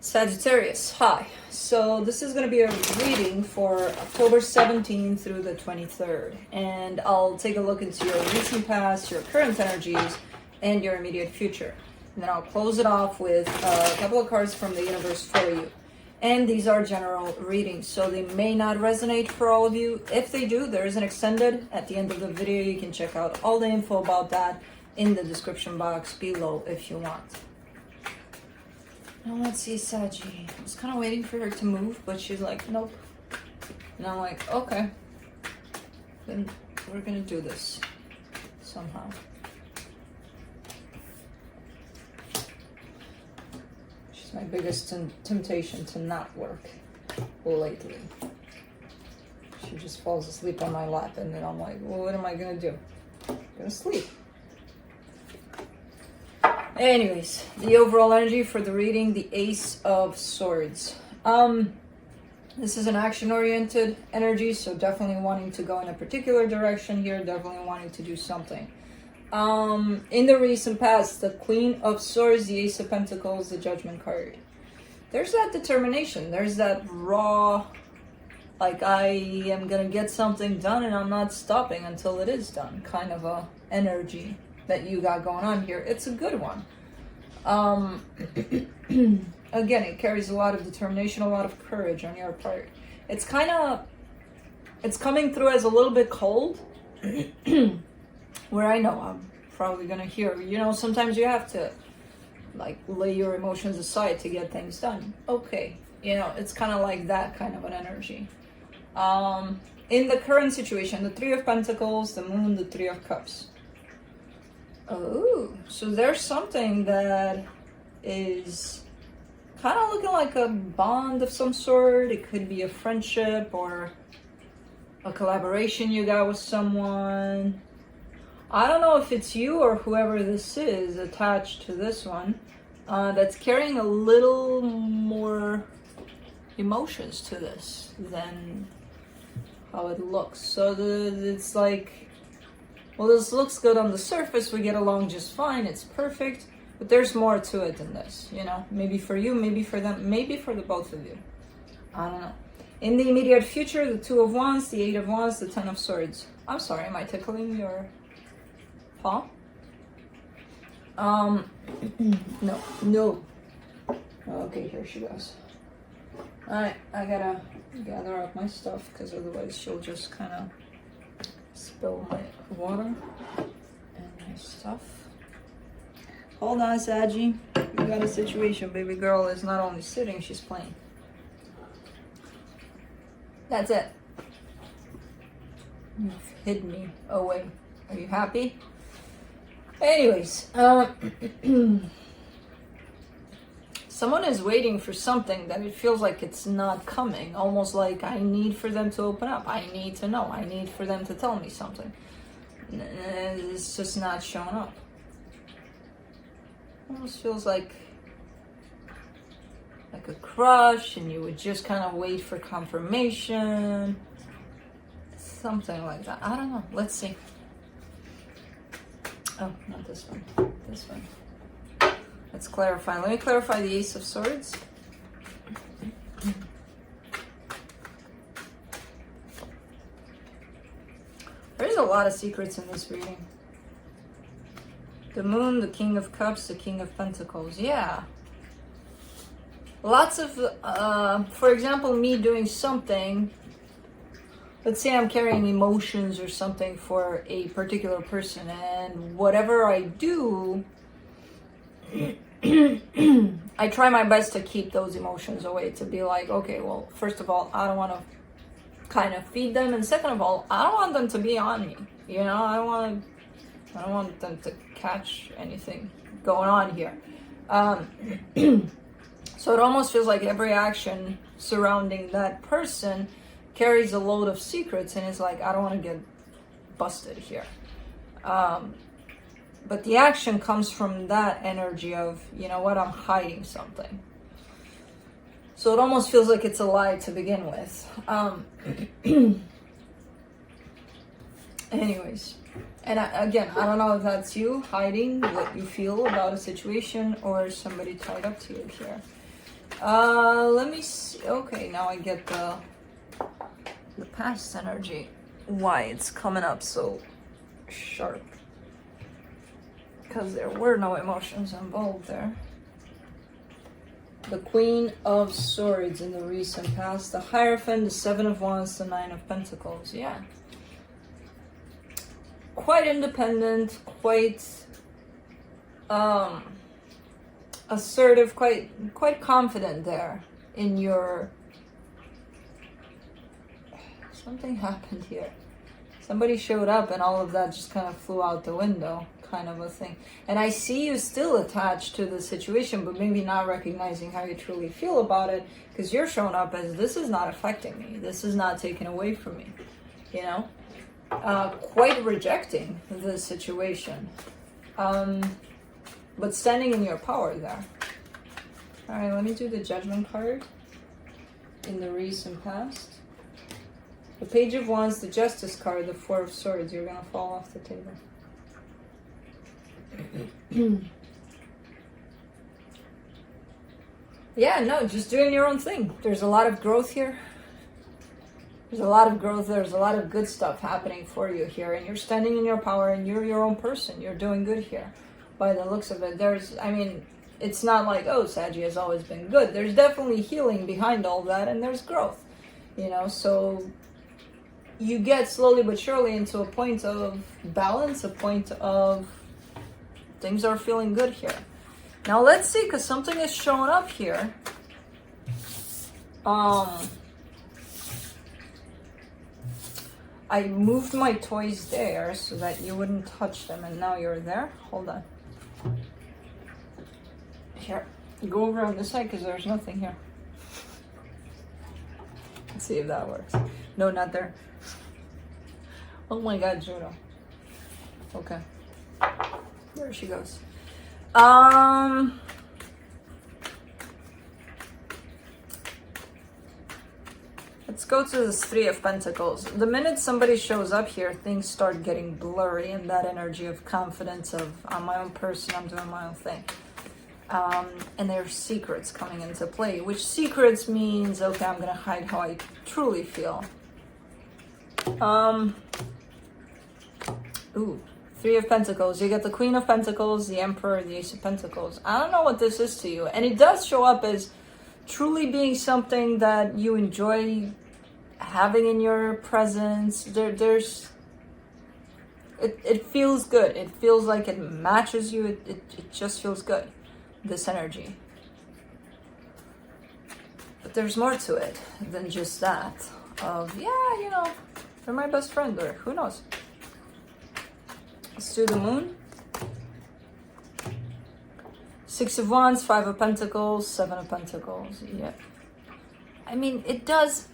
Sagittarius, hi. So this is going to be a reading for October 17th through the 23rd. And I'll take a look into your recent past, your current energies, and your immediate future. And then I'll close it off with a couple of cards from the universe for you. And these are general readings, so they may not resonate for all of you. If they do, there is an extended at the end of the video. You can check out all the info about that in the description box below if you want. Now let's see, Saggy. I was kind of waiting for her to move, but she's like, nope. And I'm like, okay. Then we're gonna do this somehow. She's my biggest temptation to not work lately. She just falls asleep on my lap, and then I'm like, well, what am I gonna do? I'm gonna sleep. Anyways, the overall energy for the reading, the Ace of Swords. This is an action-oriented energy, so definitely wanting to go in a particular direction here, definitely wanting to do something. In the recent past, the Queen of Swords, the Ace of Pentacles, the Judgment card. There's that determination, there's that raw, like I am gonna get something done and I'm not stopping until it is done, kind of a energy that you got going on here. It's a good one. Again, it carries a lot of determination, a lot of courage on your part. It's coming through as a little bit cold, where I know I'm probably gonna hear, you know, sometimes you have to like lay your emotions aside to get things done. Okay, you know, it's kind of like that kind of an energy. In the current situation, the Three of Pentacles, the Moon, the Three of Cups. Oh, so there's something that is kind of looking like a bond of some sort. It could be a friendship or a collaboration you got with someone. I don't know if it's you or whoever this is attached to this one that's carrying a little more emotions to this than how it looks. So it's like, well, this looks good on the surface, we get along just fine, it's perfect, but there's more to it than this, you know? Maybe for you, maybe for them, maybe for the both of you. I don't know. In the immediate future, the Two of Wands, the Eight of Wands, the Ten of Swords. I'm sorry, am I tickling your paw? No. Okay, here she goes. Alright, I gotta gather up my stuff, because otherwise she'll just kind of spill my water and my stuff. Hold on, Saggy. We got a situation. Baby girl is not only sitting, she's playing. That's it. You've hid me away. Are you happy? Anyways, someone is waiting for something that it feels like it's not coming. Almost like I need for them to open up. I need to know. I need for them to tell me something. It's just not showing up. Almost feels like a crush, and you would just kind of wait for confirmation. Something like that. I don't know. Let's see. Oh, not this one. This one. Let's clarify. Let me clarify the Ace of Swords. There's a lot of secrets in this reading. The Moon, the King of Cups, the King of Pentacles. Yeah. Lots of, for example, me doing something. Let's say I'm carrying emotions or something for a particular person, and whatever I do, I try my best to keep those emotions away, to be like, okay, well, first of all, I don't want to kind of feed them, and second of all, I don't want them to be on me, you know? I don't want them to catch anything going on here. So it almost feels like every action surrounding that person carries a load of secrets, and it's like, I don't want to get busted here. But the action comes from that energy of, you know what, I'm hiding something. So it almost feels like it's a lie to begin with. Anyways, and again, I don't know if that's you hiding what you feel about a situation or somebody tied up to you here. Let me see. Okay, now I get the past energy. Why it's coming up so sharp. Because there were no emotions involved there. The Queen of Swords in the recent past. The Hierophant, the Seven of Wands, the Nine of Pentacles. Yeah. Quite independent, quite assertive, quite confident there in your... Something happened here. Somebody showed up and all of that just kind of flew out the window, kind of a thing. And I see you still attached to the situation, but maybe not recognizing how you truly feel about it, because you're showing up as, this is not affecting me. This is not taken away from me, you know? Quite rejecting the situation. But standing in your power there. All right, let me do the Judgment card in the recent past. The Page of Wands, the Justice card, the Four of Swords. You're gonna fall off the table. Yeah, no, just doing your own thing. There's a lot of growth here. There's a lot of growth. There's a lot of good stuff happening for you here. And you're standing in your power and you're your own person. You're doing good here. By the looks of it, it's not like, oh, Saggy has always been good. There's definitely healing behind all that, and there's growth, you know, so you get slowly but surely into a point of balance, a point of things are feeling good here. Now let's see, because something is showing up here. I moved my toys there so that you wouldn't touch them, and now you're there. Hold on. Here, go over on this side because there's nothing here. Let's see if that works. No, not there. Oh my God, Juno. Okay. There she goes. Let's go to this Three of Pentacles. The minute somebody shows up here, things start getting blurry, and that energy of confidence of, I'm my own person, I'm doing my own thing. And there's secrets coming into play, which secrets means, okay, I'm gonna hide how I truly feel. Ooh, Three of Pentacles. You get the Queen of Pentacles, the Emperor, the Ace of Pentacles. I don't know what this is to you. And it does show up as truly being something that you enjoy having in your presence. It feels good. It feels like it matches you. It just feels good, this energy. But there's more to it than just that of, yeah, you know, they're my best friend, or who knows. Let's do the Moon. Six of Wands, Five of Pentacles, Seven of Pentacles. Yeah. I mean, it does...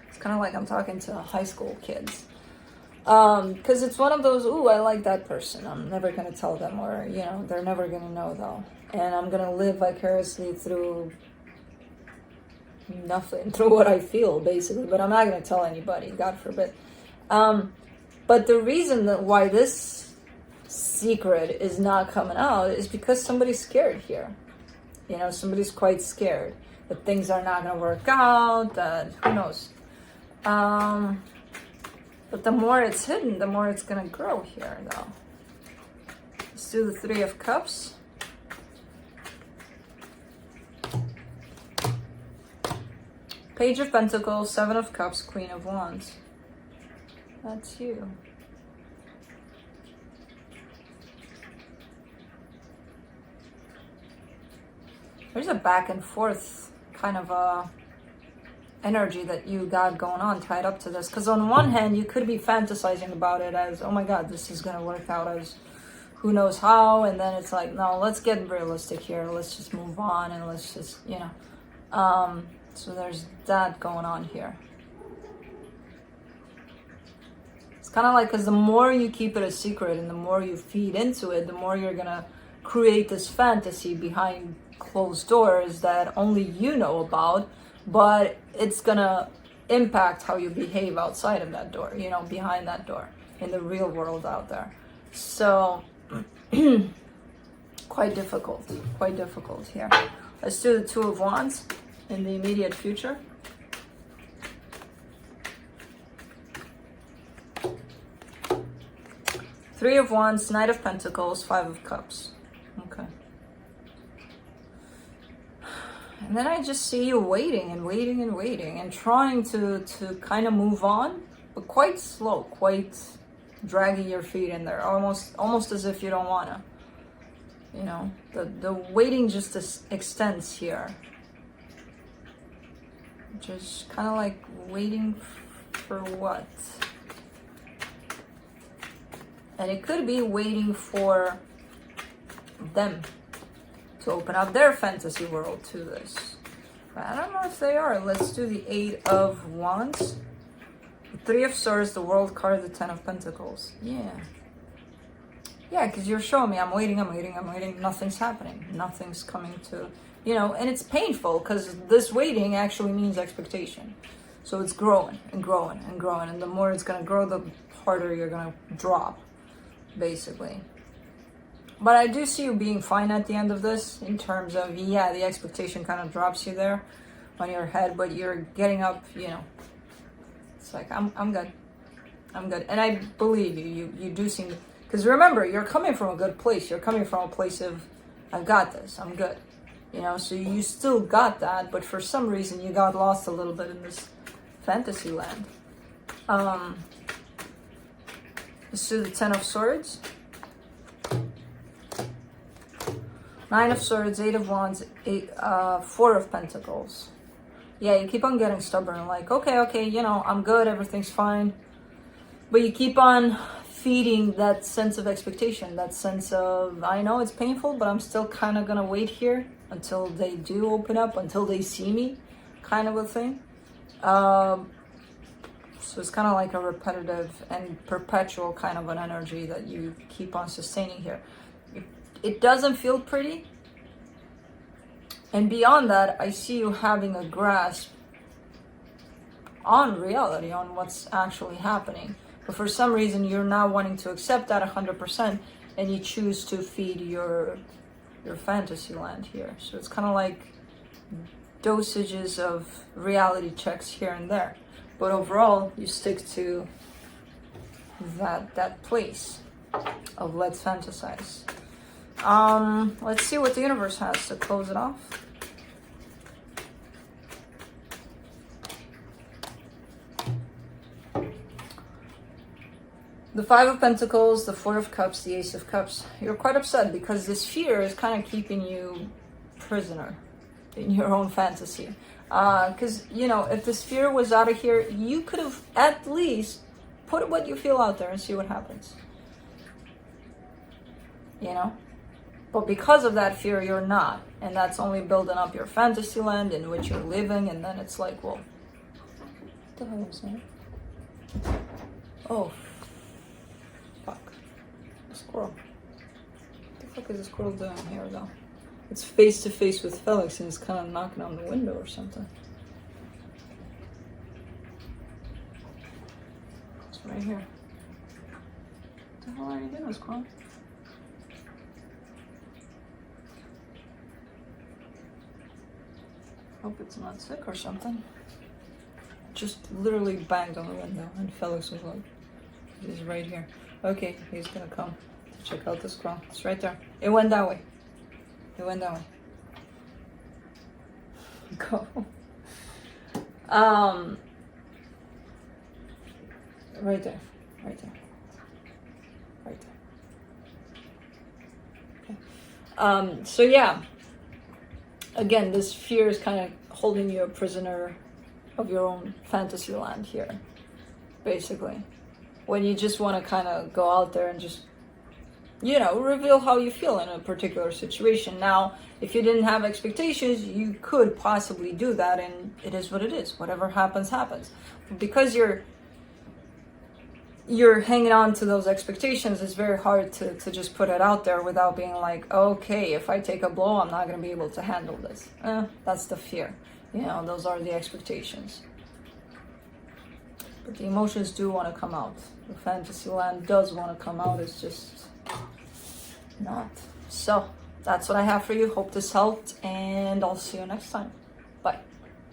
it's kind of like I'm talking to high school kids. Because it's one of those, ooh, I like that person. I'm never going to tell them, or, you know, they're never going to know, though. And I'm going to live vicariously through nothing, through what I feel, basically. But I'm not going to tell anybody, God forbid. But the reason that why this secret is not coming out is because somebody's scared here. You know, somebody's quite scared that things are not going to work out, that who knows. But the more it's hidden, the more it's going to grow here, though. Let's do the Three of Cups. Page of Pentacles, Seven of Cups, Queen of Wands. That's you. There's a back and forth kind of energy that you got going on tied up to this. Because on one hand, you could be fantasizing about it as, oh my God, this is going to work out as who knows how. And then it's like, no, let's get realistic here. Let's just move on and let's just, you know. So there's that going on here. It's kind of like, because the more you keep it a secret and the more you feed into it, the more you're going to create this fantasy behind closed doors that only you know about, but it's going to impact how you behave outside of that door, you know, behind that door, in the real world out there. So, quite difficult here. Let's do the Two of Wands in the immediate future. Three of Wands, Knight of Pentacles, Five of Cups. Okay. And then I just see you waiting and waiting and waiting and trying to kind of move on, but quite slow, quite dragging your feet in there, almost as if you don't want to. You know, the waiting just extends here. Just kind of like waiting for what? And it could be waiting for them to open up their fantasy world to this. But I don't know if they are. Let's do the Eight of Wands. The Three of Swords, the World card, the Ten of Pentacles. Yeah. Yeah, because you're showing me I'm waiting. Nothing's happening. Nothing's coming to, you know, and it's painful because this waiting actually means expectation. So it's growing and growing and growing. And the more it's going to grow, the harder you're going to drop, basically. But I do see you being fine at the end of this in terms of, yeah, the expectation kind of drops you there on your head, but you're getting up, you know. It's like, I'm good. I'm good. And I believe you. You do seem, because remember, you're coming from a good place. You're coming from a place of, I've got this. I'm good. You know, so you still got that, but for some reason you got lost a little bit in this fantasy land. Let's do the Ten of Swords. Nine of Swords, Eight of Wands, Four of Pentacles. Yeah, you keep on getting stubborn, like, okay, you know, I'm good, everything's fine. But you keep on feeding that sense of expectation, that sense of, I know it's painful, but I'm still kind of going to wait here until they do open up, until they see me, kind of a thing. So it's kind of like a repetitive and perpetual kind of an energy that you keep on sustaining here. It doesn't feel pretty. And beyond that, I see you having a grasp on reality, on what's actually happening. But for some reason, you're not wanting to accept that 100%, and you choose to feed your fantasy land here. So it's kind of like dosages of reality checks here and there. But overall, you stick to that place of let's fantasize. Let's see what the universe has to close it off. The Five of Pentacles, the Four of Cups, the Ace of Cups. You're quite upset because this fear is kind of keeping you prisoner in your own fantasy. Because, you know, if this fear was out of here, you could have at least put what you feel out there and see what happens. You know? But because of that fear, you're not. And that's only building up your fantasy land in which you're living. And then it's like, well, what the hell is that? Oh, fuck. A squirrel. What the fuck is a squirrel doing here, though? It's face to face with Felix and it's kind of knocking on the window or something. It's right here. What the hell are you doing, squirrel? Hope it's not sick or something. Just literally banged on the window and Felix was like, he's right here. Okay, he's gonna come to check out the squirrel. It's right there. It went that way. It went that way. Go. Right there. Right there. Right there. Okay. So yeah. Again, this fear is kind of holding you a prisoner of your own fantasy land here, basically. When you just want to kind of go out there and just, you know, reveal how you feel in a particular situation. Now, if you didn't have expectations, you could possibly do that, and it is what it is. Whatever happens, happens. But because you're hanging on to those expectations, it's very hard to just put it out there without being like, okay, if I take a blow, I'm not going to be able to handle this. That's the fear. You know, those are the expectations. But the emotions do want to come out. The fantasy land does want to come out. It's just not. So, that's what I have for you. Hope this helped, and I'll see you next time. Bye.